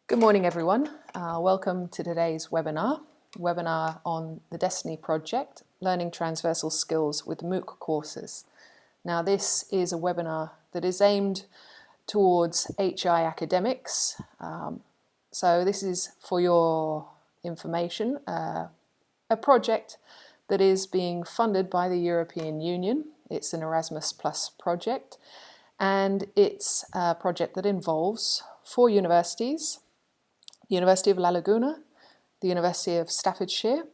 Good morning, everyone. Welcome to today's webinar on the Destiny Project, Learning Transversal Skills with MOOC Courses. Now, this is a webinar that is aimed towards HI academics. So this is, for your information, a project that is being funded by the European Union. It's an Erasmus Plus project, and it's a project that involves 4 universities: the University of La Laguna, the University of Staffordshire,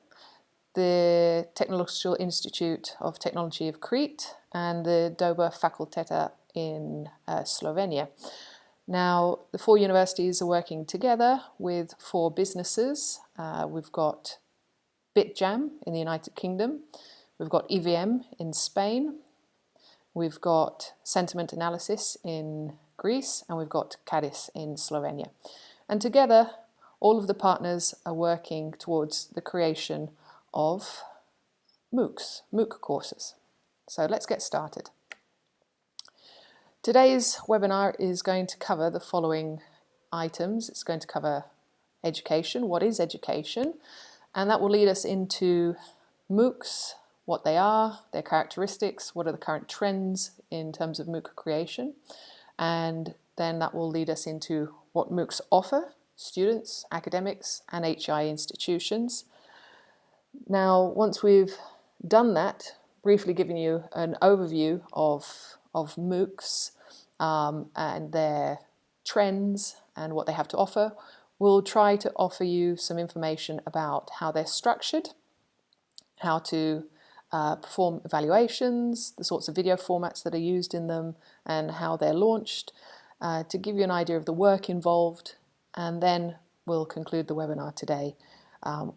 the Technological Institute of Technology of Crete, and the Doba Fakulteta in Slovenia. Now, the 4 universities are working together with 4 businesses. We've got BitJam in the United Kingdom, we've got EVM in Spain, we've got Sentiment Analysis in Greece, and we've got CADIS in Slovenia. And together, all of the partners are working towards the creation of MOOC courses. So let's get started. Today's webinar is going to cover the following items. It's going to cover education, what is education, and that will lead us into MOOCs, what they are, their characteristics, what are the current trends in terms of MOOC creation, and then that will lead us into what MOOCs offer students, academics, and HI institutions. Now, once we've done that, briefly giving you an overview of MOOCs and their trends and what they have to offer, we'll try to offer you some information about how they're structured, how to perform evaluations, the sorts of video formats that are used in them, and how they're launched, to give you an idea of the work involved. And then we'll conclude the webinar today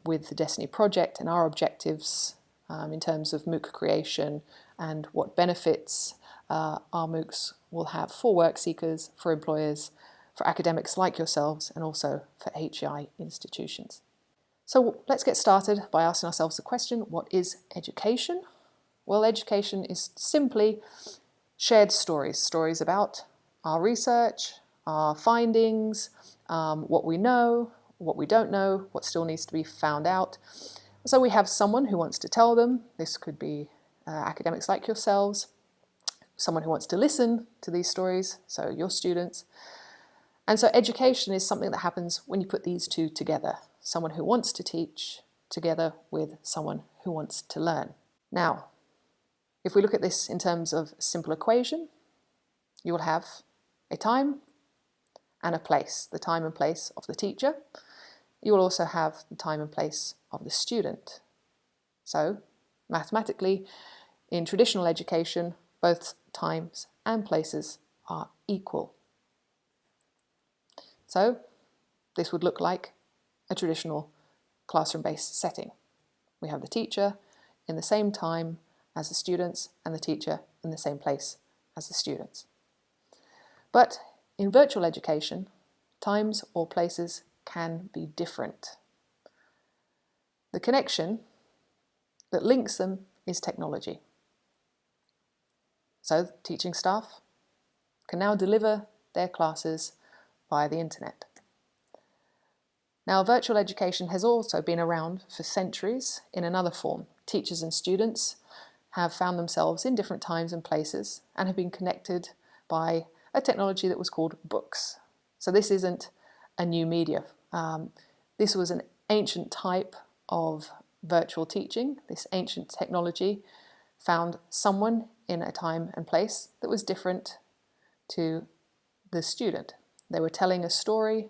with the Destiny Project and our objectives in terms of MOOC creation and what benefits our MOOCs will have for work seekers, for employers, for academics like yourselves, and also for HI institutions. So let's get started by asking ourselves the question, what is education? Well, education is simply shared stories about our research, our findings, what we know, what we don't know, what still needs to be found out. So we have someone who wants to tell them. This could be academics like yourselves, someone who wants to listen to these stories, so your students. And so education is something that happens when you put these two together, someone who wants to teach together with someone who wants to learn. Now, if we look at this in terms of a simple equation, you will have a time and a place, the time and place of the teacher. You will also have the time and place of the student. So, mathematically, in traditional education, both times and places are equal. So, this would look like a traditional classroom-based setting. We have the teacher in the same time as the students, and the teacher in the same place as the students. But in virtual education, times or places can be different. The connection that links them is technology. So teaching staff can now deliver their classes via the internet. Now, virtual education has also been around for centuries in another form. Teachers and students have found themselves in different times and places and have been connected by a technology that was called books. So this isn't a new media. This was an ancient type of virtual teaching. This ancient technology found someone in a time and place that was different to the student. They were telling a story,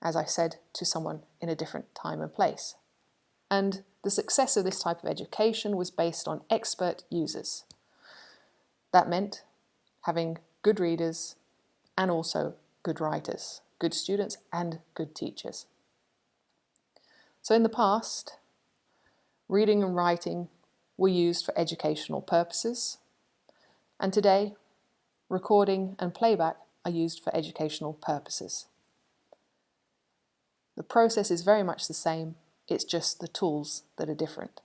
as I said, to someone in a different time and place. And the success of this type of education was based on expert users. That meant having good readers and also good writers, good students and good teachers. So in the past, reading and writing were used for educational purposes, and today, recording and playback are used for educational purposes. The process is very much the same, it's just the tools that are different.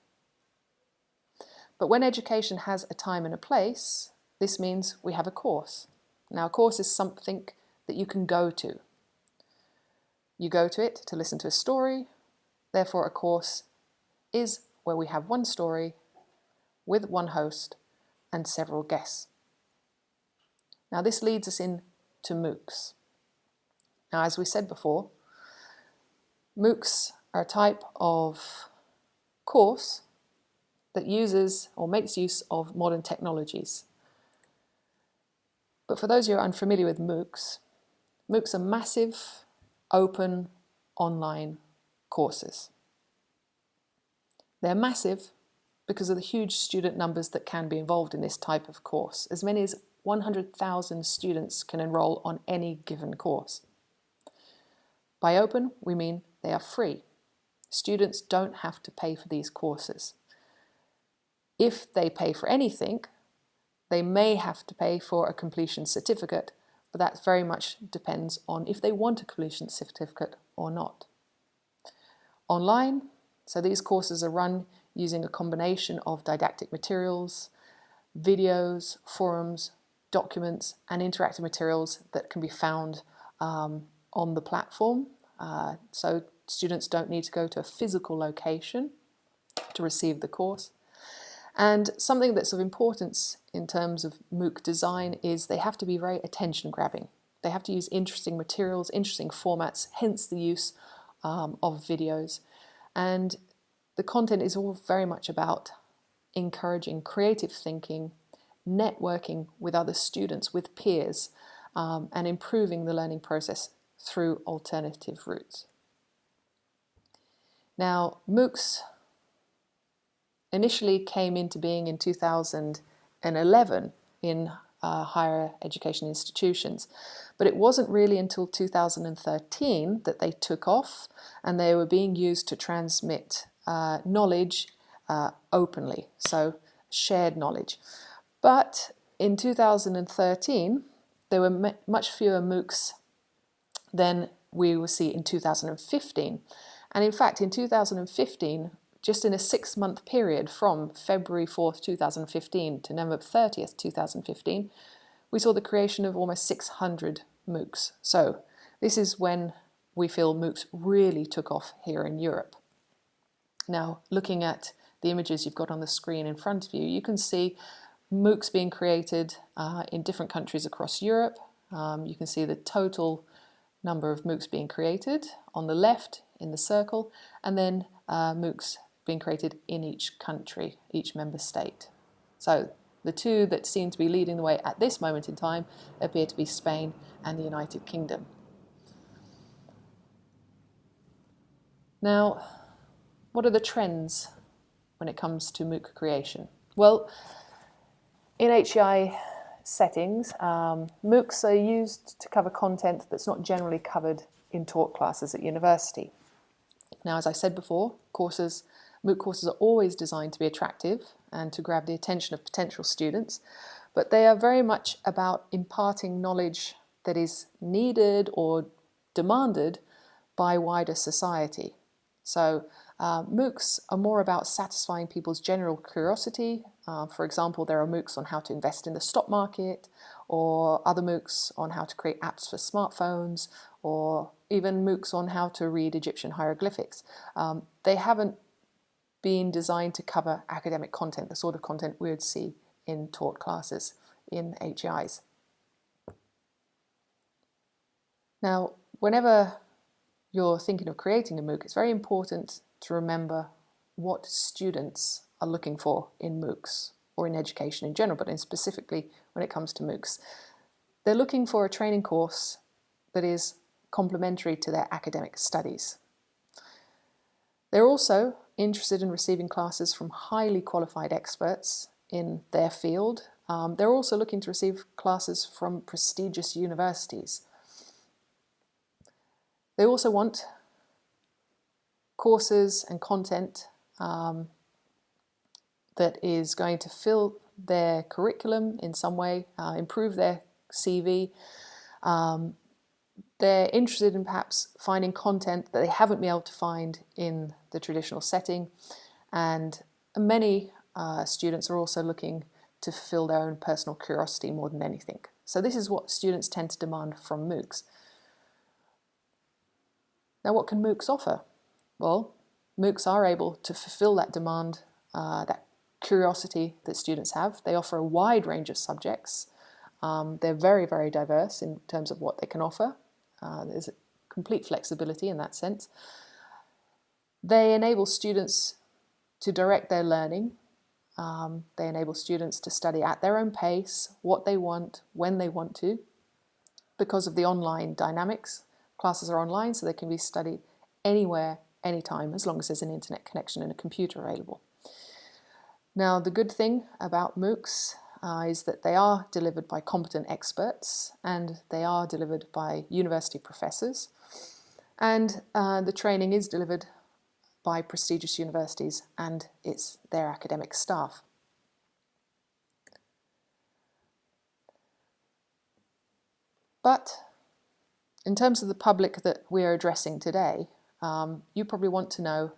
But when education has a time and a place, this means we have a course. Now, a course is something that you can go to. You go to it to listen to a story. Therefore, a course is where we have one story with one host and several guests. Now, this leads us into MOOCs. Now, as we said before, MOOCs are a type of course that uses or makes use of modern technologies. But for those who are unfamiliar with MOOCs, MOOCs are massive, open, online courses. They're massive because of the huge student numbers that can be involved in this type of course. As many as 100,000 students can enroll on any given course. By open, we mean they are free. Students don't have to pay for these courses. If they pay for anything, they may have to pay for a completion certificate, but that very much depends on if they want a completion certificate or not. Online, so these courses are run using a combination of didactic materials, videos, forums, documents, and interactive materials that can be found on the platform. So students don't need to go to a physical location to receive the course. And something that's of importance in terms of MOOC design is they have to be very attention-grabbing. They have to use interesting materials, interesting formats, hence the use of videos. And the content is all very much about encouraging creative thinking, networking with other students, with peers, and improving the learning process through alternative routes. Now, MOOCs initially came into being in 2011 in higher education institutions, but it wasn't really until 2013 that they took off and they were being used to transmit knowledge openly, so shared knowledge. But in 2013, there were much fewer MOOCs than we will see in 2015. And in fact, in 2015, just in a 6-month period from February 4th, 2015 to November 30th, 2015, we saw the creation of almost 600 MOOCs. So this is when we feel MOOCs really took off here in Europe. Now, looking at the images you've got on the screen in front of you, you can see MOOCs being created in different countries across Europe. You can see the total number of MOOCs being created on the left in the circle, and then MOOCs being created in each country, each member state. So the two that seem to be leading the way at this moment in time appear to be Spain and the United Kingdom. Now, what are the trends when it comes to MOOC creation? Well, in HEI settings, MOOCs are used to cover content that's not generally covered in taught classes at university. Now, as I said before, MOOC courses are always designed to be attractive and to grab the attention of potential students, but they are very much about imparting knowledge that is needed or demanded by wider society. So MOOCs are more about satisfying people's general curiosity. For example, there are MOOCs on how to invest in the stock market, or other MOOCs on how to create apps for smartphones, or even MOOCs on how to read Egyptian hieroglyphics. They haven't been designed to cover academic content, the sort of content we would see in taught classes in HEIs. Now, whenever you're thinking of creating a MOOC, it's very important to remember what students are looking for in MOOCs, or in education in general, but specifically when it comes to MOOCs. They're looking for a training course that is complementary to their academic studies. They're also interested in receiving classes from highly qualified experts in their field. They're also looking to receive classes from prestigious universities. They also want courses and content that is going to fill their curriculum in some way, improve their CV. They're interested in perhaps finding content that they haven't been able to find in the traditional setting, and many students are also looking to fulfill their own personal curiosity more than anything. So this is what students tend to demand from MOOCs. Now, what can MOOCs offer? Well, MOOCs are able to fulfill that demand, that curiosity that students have. They offer a wide range of subjects. They're very, very diverse in terms of what they can offer. There's a complete flexibility in that sense. They enable students to direct their learning. They enable students to study at their own pace, what they want, when they want to. Because of the online dynamics, classes are online, so they can be studied anywhere, anytime, as long as there's an internet connection and a computer available. Now, the good thing about MOOCs is that they are delivered by competent experts and they are delivered by university professors, and the training is delivered by prestigious universities and it's their academic staff. But in terms of the public that we are addressing today, you probably want to know,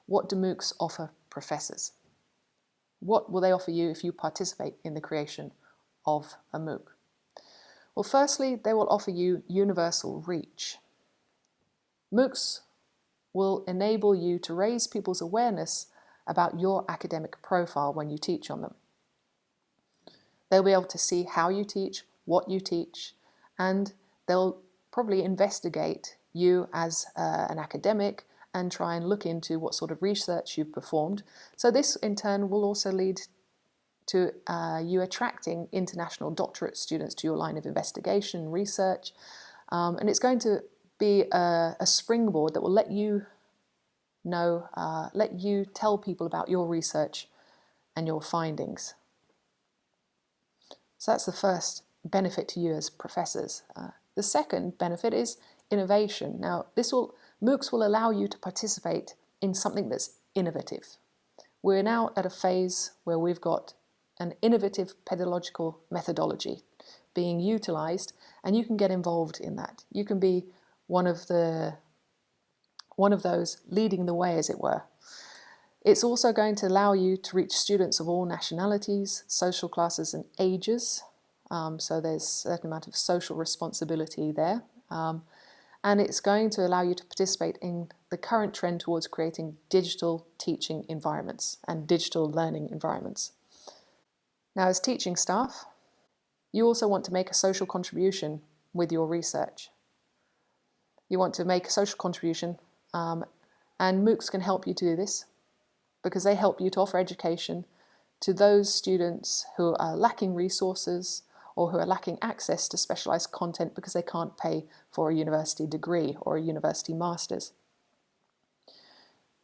what do MOOCs offer professors? What will they offer you if you participate in the creation of a MOOC? Well, firstly, they will offer you universal reach. MOOCs will enable you to raise people's awareness about your academic profile when you teach on them. They'll be able to see how you teach, what you teach, and they'll probably investigate you as an academic and try and look into what sort of research you've performed. So this in turn will also lead to you attracting international doctorate students to your line of investigation, research, and it's going to be a springboard that will let you know, let you tell people about your research and your findings. So that's the first benefit to you as professors. The second benefit is innovation. Now, MOOCs will allow you to participate in something that's innovative. We're now at a phase where we've got an innovative pedagogical methodology being utilized, and you can get involved in that. You can be one of those leading the way, as it were. It's also going to allow you to reach students of all nationalities, social classes and ages. So there's a certain amount of social responsibility there. And it's going to allow you to participate in the current trend towards creating digital teaching environments and digital learning environments. Now, as teaching staff, you also want to make a social contribution with your research. You want to make a social contribution, and MOOCs can help you to do this because they help you to offer education to those students who are lacking resources or who are lacking access to specialised content because they can't pay for a university degree or a university master's.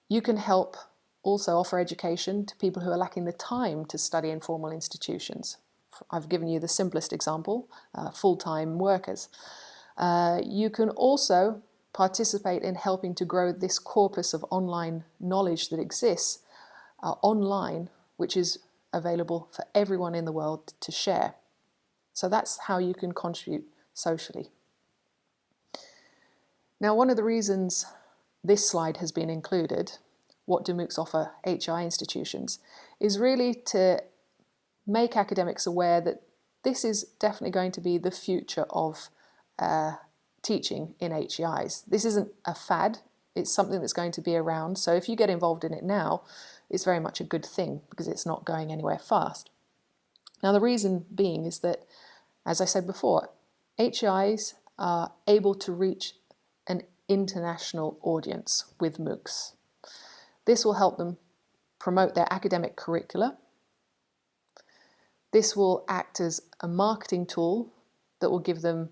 You can help also offer education to people who are lacking the time to study in formal institutions. I've given you the simplest example, full-time workers. You can also participate in helping to grow this corpus of online knowledge that exists online, which is available for everyone in the world to share. So that's how you can contribute socially. Now, one of the reasons this slide has been included, what do MOOCs offer HEI institutions, is really to make academics aware that this is definitely going to be the future of teaching in HEIs. This isn't a fad, it's something that's going to be around. So if you get involved in it now, it's very much a good thing because it's not going anywhere fast. Now, the reason being is that, as I said before, HEIs are able to reach an international audience with MOOCs. This will help them promote their academic curricula. This will act as a marketing tool that will give them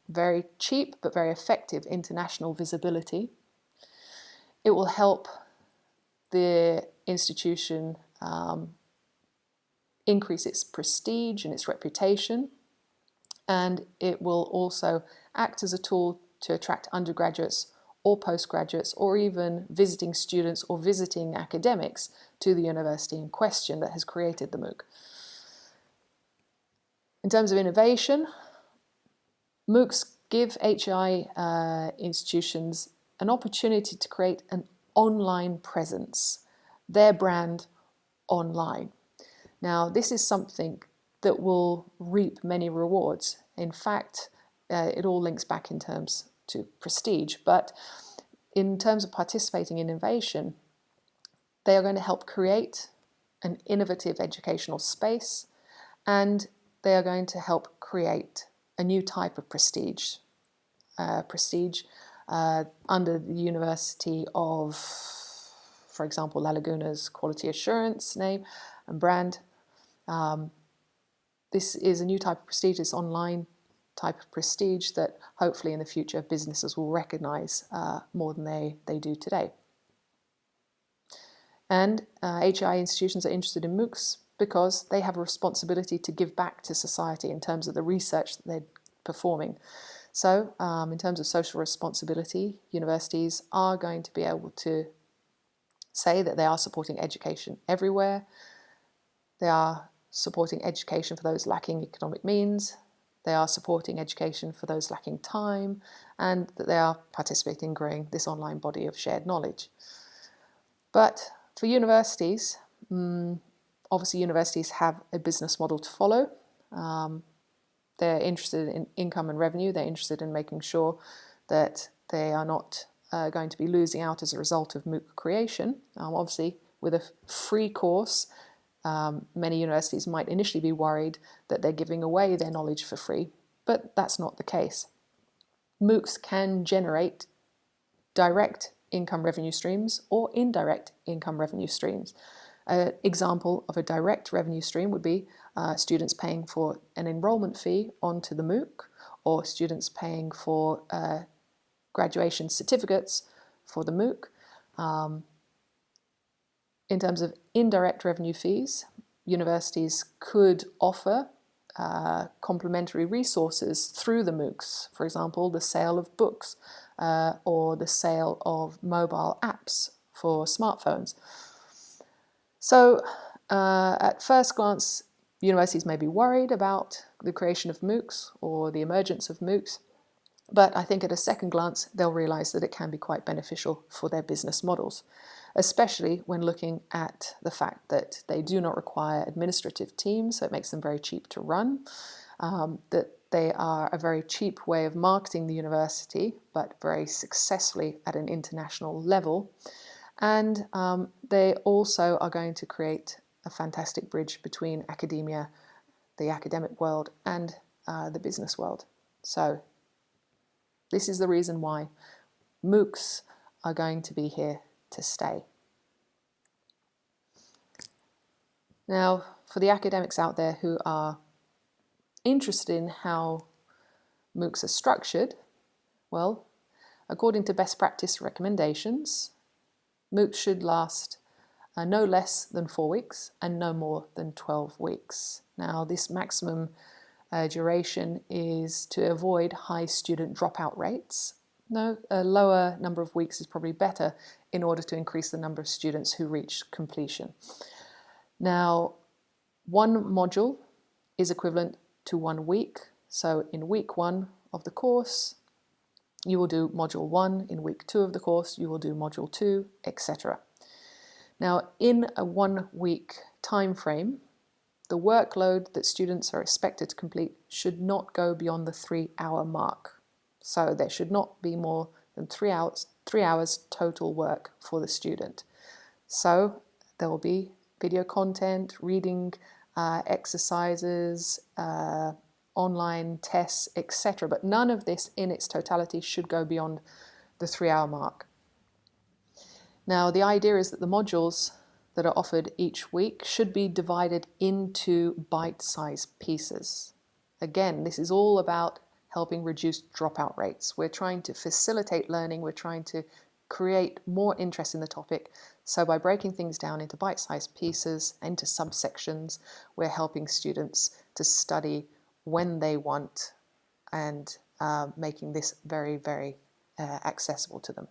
very cheap but very effective international visibility. It will help the institution increase its prestige and its reputation, and it will also act as a tool to attract undergraduates or postgraduates or even visiting students or visiting academics to the university in question that has created the MOOC. In terms of innovation, MOOCs give HEI institutions an opportunity to create an online presence, their brand online. Now, this is something that will reap many rewards. In fact, it all links back in terms to prestige, but in terms of participating in innovation, they are going to help create an innovative educational space, and they are going to help create a new type of prestige. Under the University of, for example, La Laguna's quality assurance name and brand. This is a new type of prestige, this online type of prestige that hopefully in the future businesses will recognize more than they do today. And HEI institutions are interested in MOOCs because they have a responsibility to give back to society in terms of the research that they're performing. So in terms of social responsibility, universities are going to be able to say that they are supporting education everywhere. They are supporting education for those lacking economic means. They are supporting education for those lacking time, and that they are participating in growing this online body of shared knowledge. But for universities, obviously universities have a business model to follow. They're interested in income and revenue. They're interested in making sure that they are not going to be losing out as a result of MOOC creation. Obviously, with a free course, many universities might initially be worried that they're giving away their knowledge for free, but that's not the case. MOOCs can generate direct income revenue streams or indirect income revenue streams. An example of a direct revenue stream would be students paying for an enrollment fee onto the MOOC, or students paying for graduation certificates for the MOOC. In terms of indirect revenue fees, universities could offer complementary resources through the MOOCs, for example, the sale of books or the sale of mobile apps for smartphones. So at first glance, universities may be worried about the creation of MOOCs or the emergence of MOOCs, but I think at a second glance, they'll realize that it can be quite beneficial for their business models, especially when looking at the fact that they do not require administrative teams, so it makes them very cheap to run, that they are a very cheap way of marketing the university, but very successfully at an international level. And they also are going to create a fantastic bridge between academia, the academic world, and the business world. So this is the reason why MOOCs are going to be here to stay. Now, for the academics out there who are interested in how MOOCs are structured, well, according to best practice recommendations, MOOCs should last no less than 4 weeks and no more than 12 weeks. Now, this maximum duration is to avoid high student dropout rates. No, a lower number of weeks is probably better in order to increase the number of students who reach completion. Now, one module is equivalent to 1 week. So in week 1 of the course, you will do module 1. In week 2 of the course, you will do module 2, etc. Now, in a 1 week time frame, the workload that students are expected to complete should not go beyond the 3-hour mark. So there should not be more than 3 hours total work for the student. So there will be video content, reading exercises, online tests, etc. But none of this in its totality should go beyond the 3-hour mark. Now, the idea is that the modules that are offered each week should be divided into bite-sized pieces. Again, this is all about helping reduce dropout rates. We're trying to facilitate learning, we're trying to create more interest in the topic. So by breaking things down into bite-sized pieces, into subsections, we're helping students to study when they want and making this very, very accessible to them.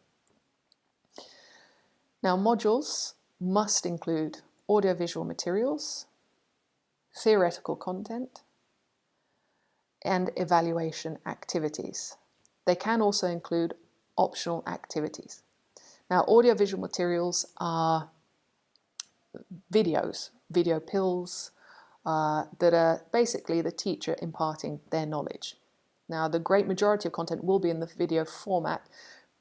Now, modules must include audiovisual materials, theoretical content, and evaluation activities. They can also include optional activities. Now, audiovisual materials are videos, video pills that are basically the teacher imparting their knowledge. Now, the great majority of content will be in the video format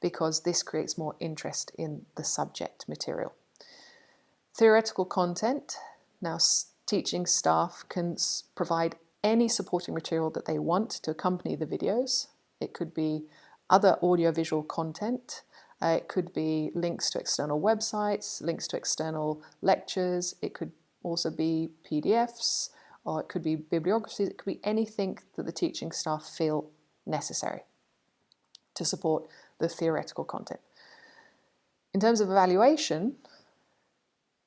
because this creates more interest in the subject material. Theoretical content. Now, teaching staff can provide any supporting material that they want to accompany the videos. It could be other audiovisual content. It could be links to external websites, links to external lectures. It could also be PDFs, or it could be bibliographies. It could be anything that the teaching staff feel necessary to support the theoretical content. In terms of evaluation,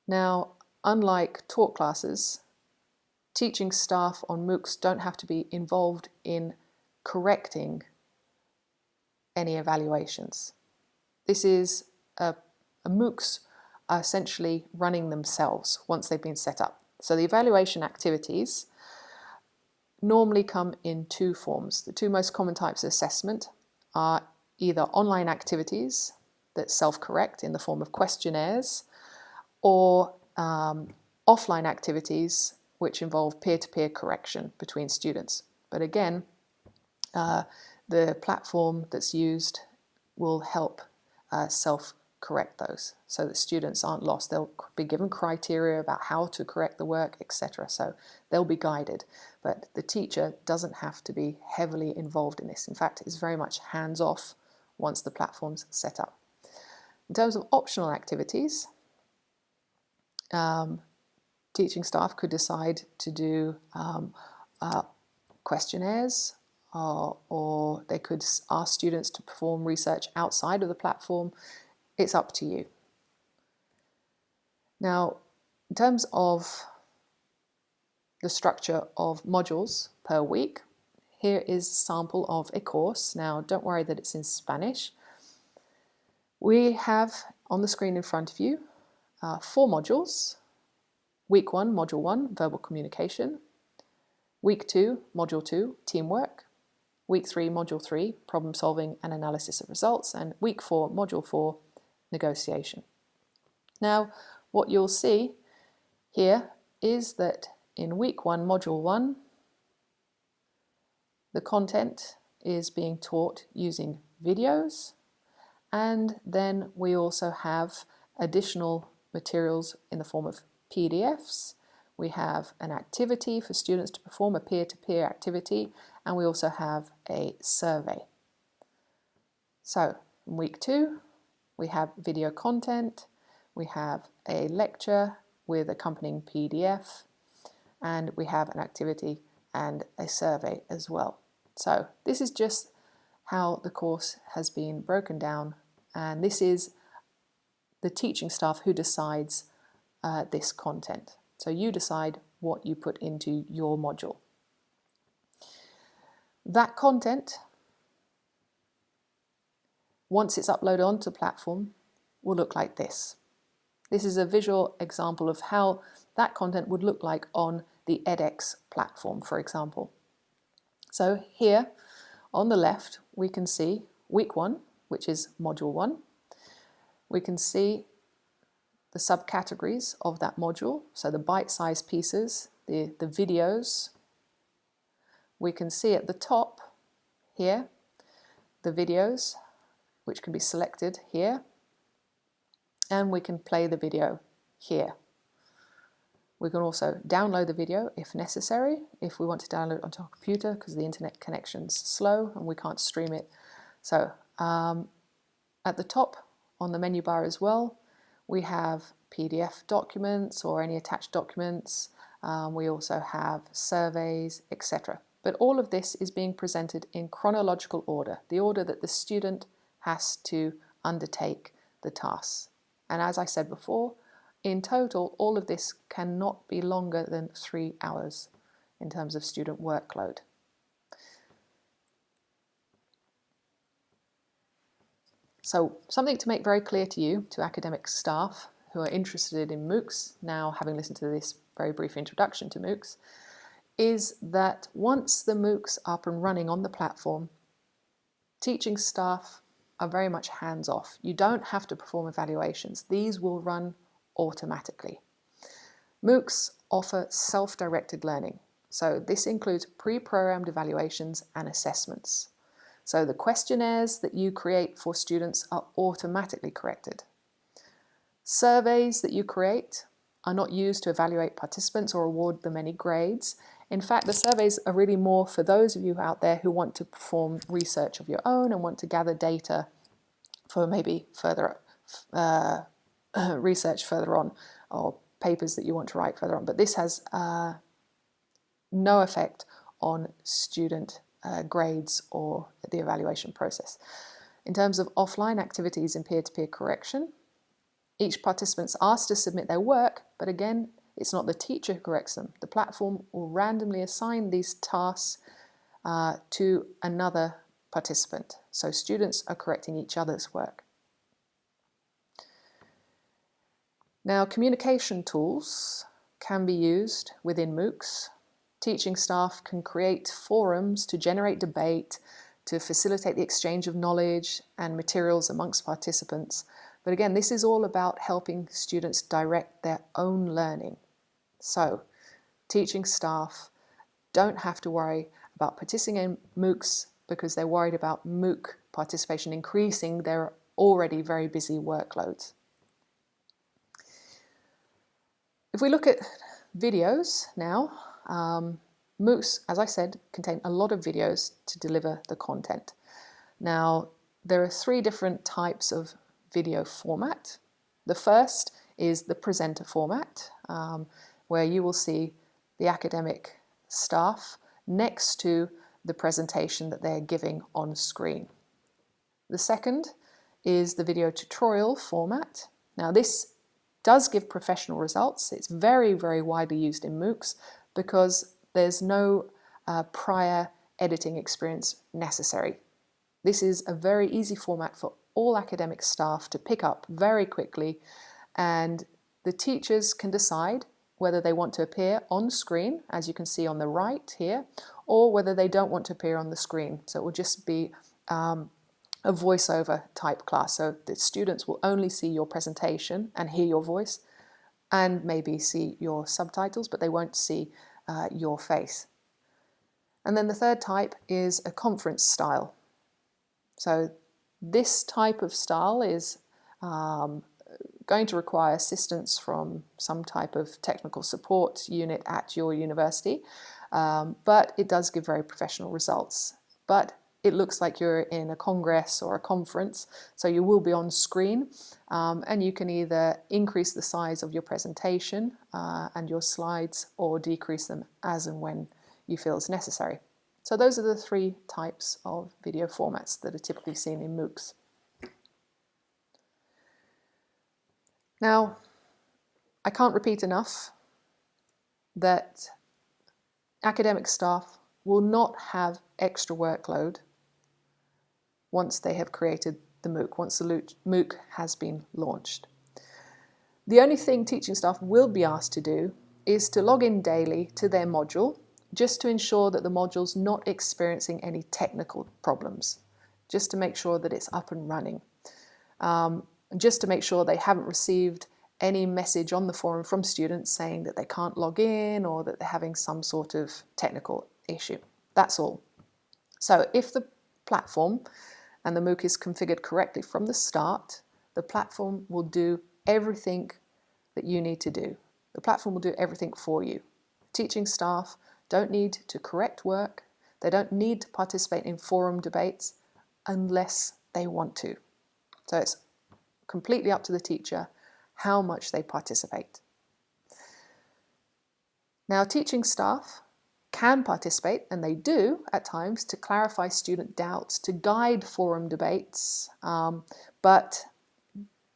now, unlike talk classes, teaching staff on MOOCs don't have to be involved in correcting any evaluations. This is MOOCs are essentially running themselves once they've been set up. So the evaluation activities normally come in two forms. The two most common types of assessment are either online activities that self-correct in the form of questionnaires, or offline activities which involve peer-to-peer correction between students. But again, the platform that's used will help self-correct those so that students aren't lost. They'll be given criteria about how to correct the work, etc. So they'll be guided, but the teacher doesn't have to be heavily involved in this. In fact, it's very much hands-off once the platform's set up. In terms of optional activities, teaching staff could decide to do questionnaires, or they could ask students to perform research outside of the platform. It's up to you. Now, in terms of the structure of modules per week, here is a sample of a course. Now, don't worry that it's in Spanish. We have on the screen in front of you 4 modules. Week 1, Module 1, Verbal Communication. Week 2, Module 2, Teamwork. Week 3, Module 3, Problem Solving and Analysis of Results. And Week 4, Module 4, Negotiation. Now, what you'll see here is that in Week 1, Module 1, the content is being taught using videos, and then we also have additional materials in the form of PDFs. We have an activity for students to perform, a peer-to-peer activity, and we also have a survey. So in Week 2, we have video content, we have a lecture with accompanying PDF, and we have an activity and a survey as well. So this is just how the course has been broken down, and this is the teaching staff who decides this content. So you decide what you put into your module. That content, once it's uploaded onto the platform, will look like this. This is a visual example of how that content would look like on the edX platform, for example. So here on the left, we can see Week 1, which is Module 1. We can see the subcategories of that module, so the bite-sized pieces, the videos. We can see at the top here the videos, which can be selected here, and we can play the video here. We can also download the video if necessary, if we want to download it onto our computer because the internet connection's slow and we can't stream it. So at the top on the menu bar as well, we have PDF documents or any attached documents. We also have surveys, etc. But all of this is being presented in chronological order, the order that the student has to undertake the tasks. And as I said before, in total, all of this cannot be longer than 3 hours in terms of student workload. So something to make very clear to you, to academic staff who are interested in MOOCs, now having listened to this very brief introduction to MOOCs, is that once the MOOCs are up and running on the platform, teaching staff are very much hands-off. You don't have to perform evaluations. These will run automatically. MOOCs offer self-directed learning. So this includes pre-programmed evaluations and assessments. So the questionnaires that you create for students are automatically corrected. Surveys that you create are not used to evaluate participants or award them any grades. In fact, the surveys are really more for those of you out there who want to perform research of your own and want to gather data for maybe further research further on, or papers that you want to write further on. But this has no effect on student grades or the evaluation process. In terms of offline activities in peer-to-peer correction, each participant's asked to submit their work, but again, it's not the teacher who corrects them. The platform will randomly assign these tasks to another participant. So students are correcting each other's work. Now, communication tools can be used within MOOCs. Teaching staff can create forums to generate debate, to facilitate the exchange of knowledge and materials amongst participants. But again, this is all about helping students direct their own learning. So, teaching staff don't have to worry about participating in MOOCs because they're worried about MOOC participation increasing their already very busy workloads. If we look at videos now, MOOCs, as I said, contain a lot of videos to deliver the content. Now, there are 3 different types of video format. The first is the presenter format, where you will see the academic staff next to the presentation that they're giving on screen. The second is the video tutorial format. Now, this does give professional results. It's very, very widely used in MOOCs because there's no prior editing experience necessary. This is a very easy format for all academic staff to pick up very quickly, and the teachers can decide whether they want to appear on screen, as you can see on the right here, or whether they don't want to appear on the screen. So it will just be a voiceover type class. So the students will only see your presentation and hear your voice and maybe see your subtitles, but they won't see your face. And then the third type is a conference style. So this type of style is going to require assistance from some type of technical support unit at your university, but it does give very professional results. But it looks like you're in a congress or a conference, so you will be on screen, and you can either increase the size of your presentation and your slides or decrease them as and when you feel is necessary. So those are the 3 types of video formats that are typically seen in MOOCs. Now, I can't repeat enough that academic staff will not have extra workload once they have created the MOOC, once the MOOC has been launched. The only thing teaching staff will be asked to do is to log in daily to their module, just to ensure that the module's not experiencing any technical problems, just to make sure that it's up and running, just to make sure they haven't received any message on the forum from students saying that they can't log in or that they're having some sort of technical issue. That's all. So if the platform and the MOOC is configured correctly from the start, the platform will do everything that you need to do. The platform will do everything for you. Teaching staff don't need to correct work. They don't need to participate in forum debates unless they want to. So it's completely up to the teacher how much they participate. Now, teaching staff can participate, and they do at times, to clarify student doubts, to guide forum debates, but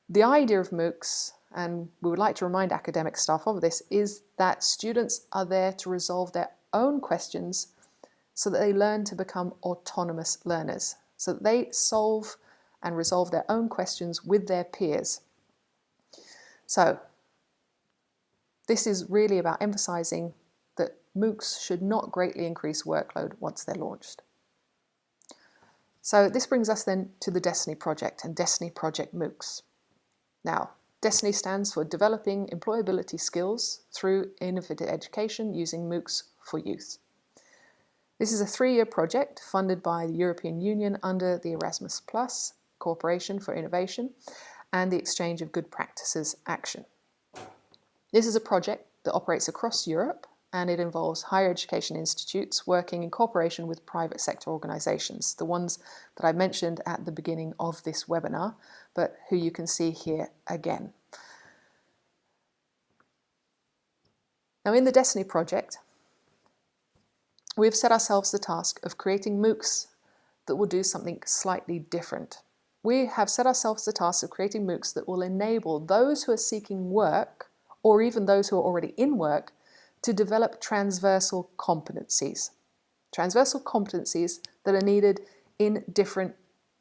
the idea of MOOCs, and we would like to remind academic staff of this, is that students are there to resolve their own questions so that they learn to become autonomous learners, so that they solve and resolve their own questions with their peers. So this is really about emphasizing that MOOCs should not greatly increase workload once they're launched. So this brings us then to the Destiny Project and Destiny Project MOOCs. Now, DESNI stands for Developing Employability Skills Through Innovative Education Using MOOCs for Youth. This is a 3-year project funded by the European Union under the Erasmus Plus Cooperation for Innovation and the Exchange of Good Practices Action. This is a project that operates across Europe, and it involves higher education institutes working in cooperation with private sector organisations, the ones that I mentioned at the beginning of this webinar, but who you can see here again. Now, in the DESNI project, we've set ourselves the task of creating MOOCs that will do something slightly different. We have set ourselves the task of creating MOOCs that will enable those who are seeking work, or even those who are already in work, to develop transversal competencies. Transversal competencies that are needed in different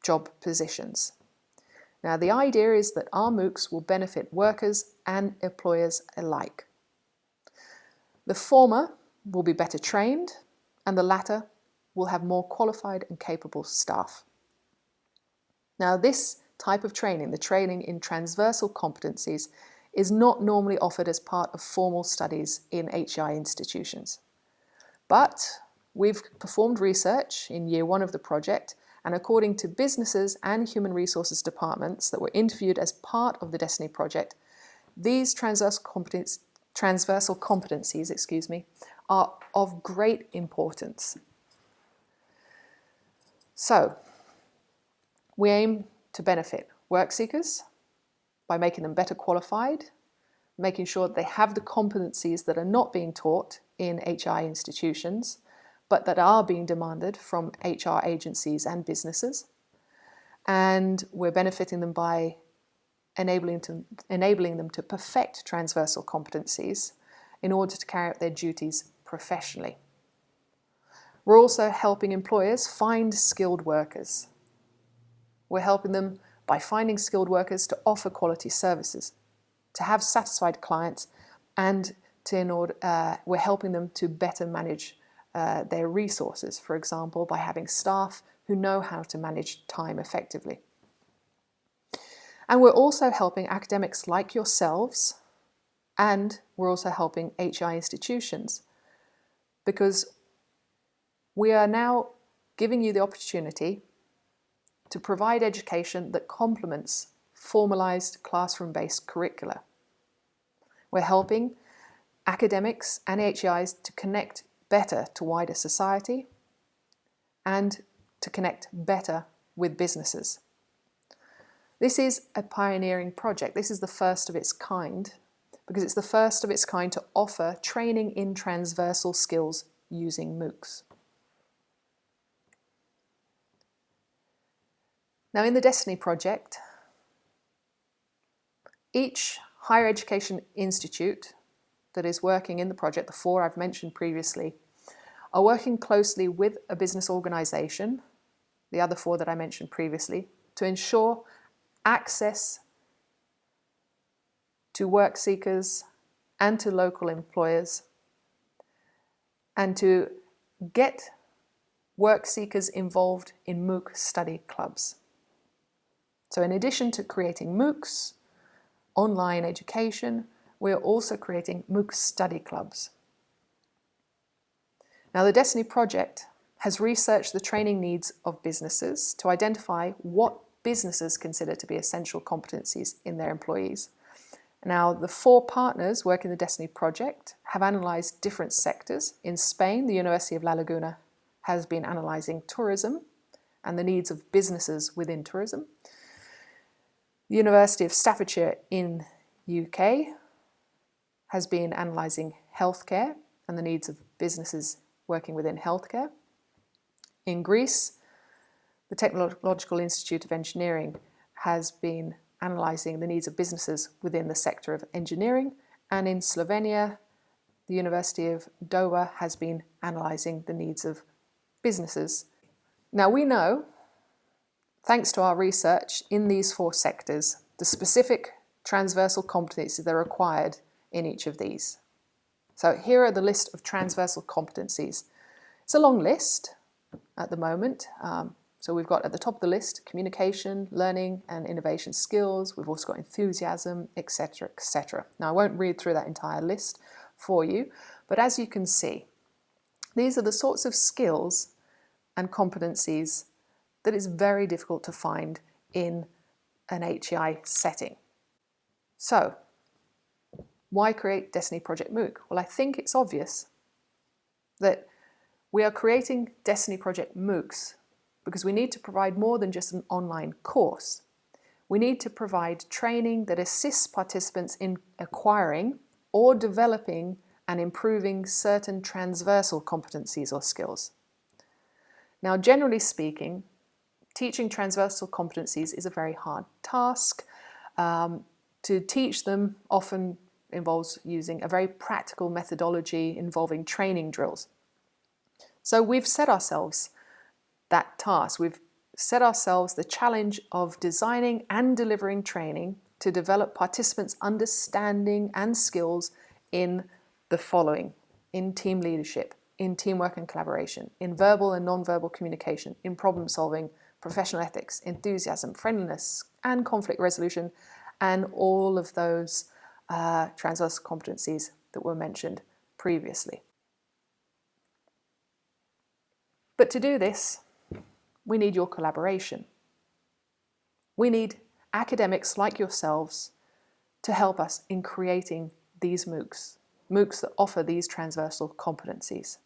job positions. Now, the idea is that our MOOCs will benefit workers and employers alike. The former will be better trained, and the latter will have more qualified and capable staff. Now, this type of training, the training in transversal competencies, is not normally offered as part of formal studies in HEI institutions. But we've performed research in year 1 of the project, and according to businesses and human resources departments that were interviewed as part of the DESNI project, these transversal competencies, are of great importance. So, we aim to benefit work seekers by making them better qualified, making sure that they have the competencies that are not being taught in HI institutions, but that are being demanded from HR agencies and businesses. And we're benefiting them by enabling them to perfect transversal competencies in order to carry out their duties professionally. We're also helping employers find skilled workers. We're helping them by finding skilled workers to offer quality services, to have satisfied clients, and we're helping them to better manage their resources, for example, by having staff who know how to manage time effectively. And we're also helping academics like yourselves, and we're also helping HI institutions, because we are now giving you the opportunity to provide education that complements formalized classroom-based curricula. We're helping academics and HEIs to connect better to wider society and to connect better with businesses. This is a pioneering project. This is the first of its kind, because it's the first of its kind to offer training in transversal skills using MOOCs. Now, in the DESNI project, each higher education institute that is working in the project, the 4 I've mentioned previously, are working closely with a business organisation, the other 4 that I mentioned previously, to ensure access to work seekers and to local employers, and to get work seekers involved in MOOC study clubs. So in addition to creating MOOCs, online education, we are also creating MOOC study clubs. Now, the DESNI project has researched the training needs of businesses to identify what businesses consider to be essential competencies in their employees. Now, the 4 partners working the DESNI project have analysed different sectors. In Spain, the University of La Laguna has been analysing tourism and the needs of businesses within tourism. The University of Staffordshire in UK has been analysing healthcare and the needs of businesses working within healthcare. In Greece, the Technological Institute of Engineering has been analysing the needs of businesses within the sector of engineering, and in Slovenia, the University of Doba has been analysing the needs of businesses. Now, we know, thanks to our research in these 4 sectors, the specific transversal competencies that are required in each of these. So here are the list of transversal competencies. It's a long list at the moment. So we've got at the top of the list communication, learning and innovation skills. We've also got enthusiasm, etc., etc. Now I won't read through that entire list for you, but as you can see, these are the sorts of skills and competencies that is very difficult to find in an HEI setting. So, why create Destiny Project MOOC? Well, I think it's obvious that we are creating Destiny Project MOOCs because we need to provide more than just an online course. We need to provide training that assists participants in acquiring or developing and improving certain transversal competencies or skills. Now, generally speaking, teaching transversal competencies is a very hard task. To teach them often involves using a very practical methodology involving training drills. So we've set ourselves that task. We've set ourselves the challenge of designing and delivering training to develop participants' understanding and skills in the following: in team leadership, in teamwork and collaboration, in verbal and non-verbal communication, in problem solving, professional ethics, enthusiasm, friendliness, and conflict resolution, and all of those transversal competencies that were mentioned previously. But to do this, we need your collaboration. We need academics like yourselves to help us in creating these MOOCs that offer these transversal competencies.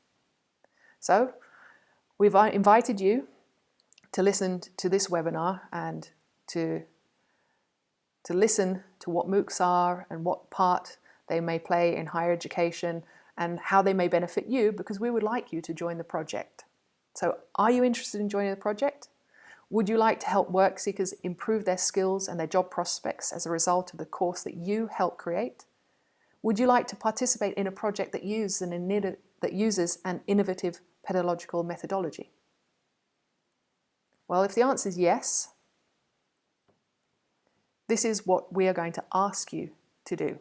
So we've invited you to listen to this webinar and to listen to what MOOCs are and what part they may play in higher education and how they may benefit you, because we would like you to join the project. So are you interested in joining the project? Would you like to help work seekers improve their skills and their job prospects as a result of the course that you help create? Would you like to participate in a project that uses an innovative pedagogical methodology? Well, if the answer is yes, this is what we are going to ask you to do.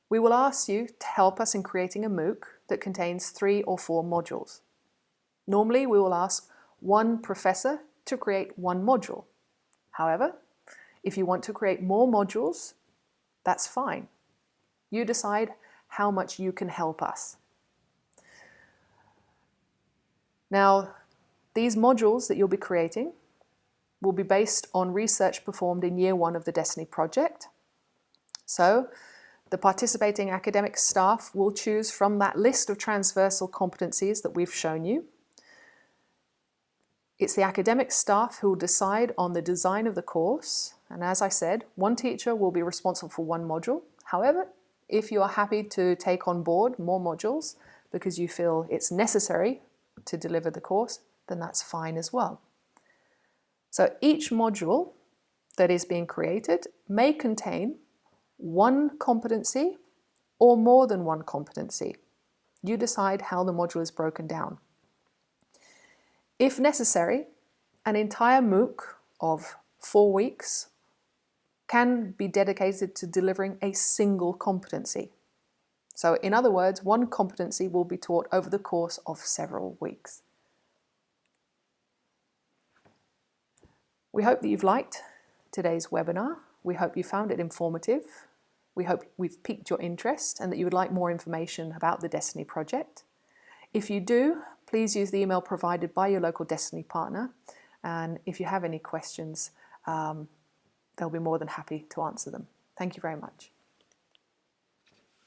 We will ask you to help us in creating a MOOC that contains 3 or 4 modules. Normally, we will ask one professor to create one module. However, if you want to create more modules, that's fine. You decide how much you can help us. Now, these modules that you'll be creating will be based on research performed in year 1 of the Destiny Project. So, the participating academic staff will choose from that list of transversal competencies that we've shown you. It's the academic staff who will decide on the design of the course, and as I said, one teacher will be responsible for one module. However, if you are happy to take on board more modules because you feel it's necessary to deliver the course, then that's fine as well. So each module that is being created may contain one competency or more than one competency. You decide how the module is broken down. If necessary, an entire MOOC of 4 weeks can be dedicated to delivering a single competency. So in other words, one competency will be taught over the course of several weeks. We hope that you've liked today's webinar. We hope you found it informative. We hope we've piqued your interest and that you would like more information about the Destiny Project. If you do, please use the email provided by your local Destiny partner. And if you have any questions, they'll be more than happy to answer them. Thank you very much.